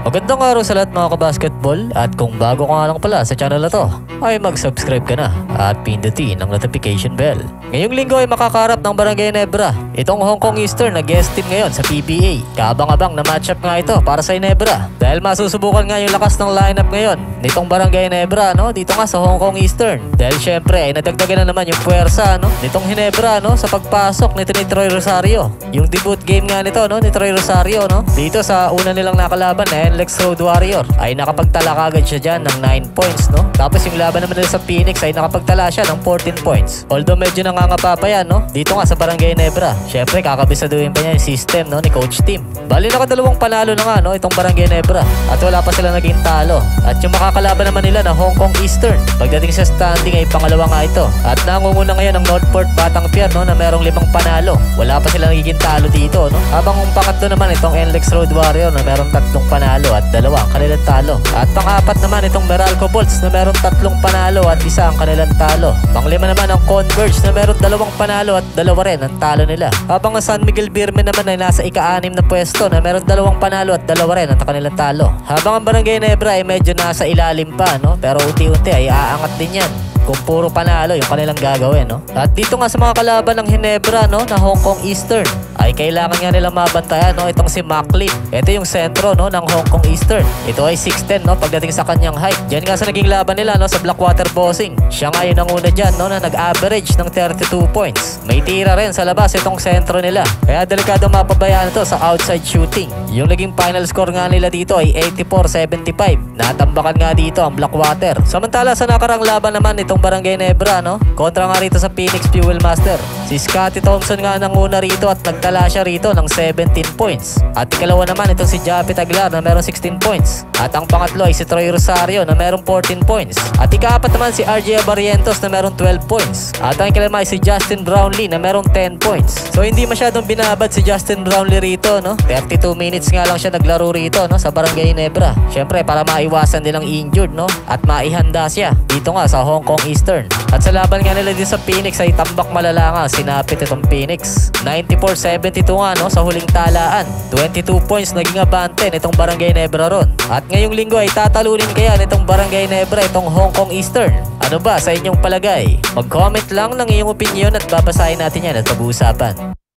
Magandang araw sa lahat mga kabasketball, at kung bago ka nga lang pala sa channel na to, ay mag-subscribe ka na at pindutin ang notification bell. Ngayong linggo ay makakarap ng Barangay Ginebra itong Hong Kong Eastern na guest team ngayon sa PBA. Kaabang-abang na matchup nga ito para sa Ginebra dahil masusubukan nga yung lakas ng lineup ngayon nitong Barangay Ginebra dito nga sa Hong Kong Eastern. Dahil syempre ay nadagdagan na naman yung puwersa nitong Ginebra sa pagpasok nito ni Troy Rosario. Yung debut game nga nito ni Troy Rosario dito sa una nilang nakalaban na NLEX Road Warrior ay nakapagtala kagad siya dyan ng 9 points Tapos yung laban naman nila sa Phoenix ay nakapagtala siya ng 14 points. Although medyo nangangapa pa yan dito nga sa Barangay Ginebra. Syempre kakabisaduhin pa niya yung system ni Coach Tim. Bali nakadalawang panalo na nga itong Barangay Ginebra at wala pa sila naging talo. At yung makakalaban naman nila na Hong Kong Eastern, pagdating sa standing ay pangalawa nga ito. At nangunguna ngayon ang Northport Batang Pier na merong 5 panalo. Wala pa sila nagiging talo dito Habang ang pangatlo naman itong NLEX Road Warrior na merong 3 panalo at 2 ang kanilang talo. At pang-apat naman itong Meralco Bolts na merong 3 panalo at 1 ang kanilang talo. Pang-5 naman ang Converge na merong 2 panalo at 2 rin ang talo nila. Habang ang San Miguel Beermen naman ay nasa ika-6 na pwesto na merong 2 panalo at 2 rin ang kanilang talo. Habang ang Barangay Ginebra ay medyo nasa ilalim pa pero unti-unti ay aangat din yan kung puro panalo yung kanilang gagawin At dito nga sa mga kalaban ng Ginebra na Hong Kong Eastern ay kailangan nga nilang mabantayan itong si Macklin. Ito yung sentro ng Hong Kong Eastern. Ito ay 6'10 pagdating sa kanyang height. Diyan nga sa naging laban nila sa Blackwater Bossing. Siya nga yung nanguna dyan na nag-average ng 32 points. May tira rin sa labas itong sentro nila. Kaya delikado mapabayaan ito sa outside shooting. Yung naging final score nga nila dito ay 84-75. Natambakan nga dito ang Blackwater. Samantala sa nakarang laban naman itong Barangay Ginebra kontra nga rito sa Phoenix Fuel Master. Si Scottie Thompson nga nanguna rito at nagtala siya rito ng 17 points. At ikalawa naman itong si Jappy Taglar na merong 16 points. At ang pangatlo ay si Troy Rosario na merong 14 points. At ikaapat naman si RJ Barrientos na merong 12 points. At ang ikalima ay si Justin Brownlee na merong 10 points. So hindi masyadong binabad si Justin Brownlee rito 32 minutes nga lang siya naglaro rito sa Barangay Ginebra. Syempre para maiwasan din ang injured at maihanda siya dito nga sa Hong Kong Eastern. At sa laban nga nila din sa Phoenix ay tambak malala nga sinapit itong Phoenix. 94-72 nga sa huling talaan. 22 points naging abante nitong Barangay Ginebra ron. At ngayong linggo ay tatalunin kaya nitong Barangay Ginebra itong Hong Kong Eastern. Ano ba sa inyong palagay? Mag-comment lang ng iyong opinion at babasahin natin yan at pag-uusapan.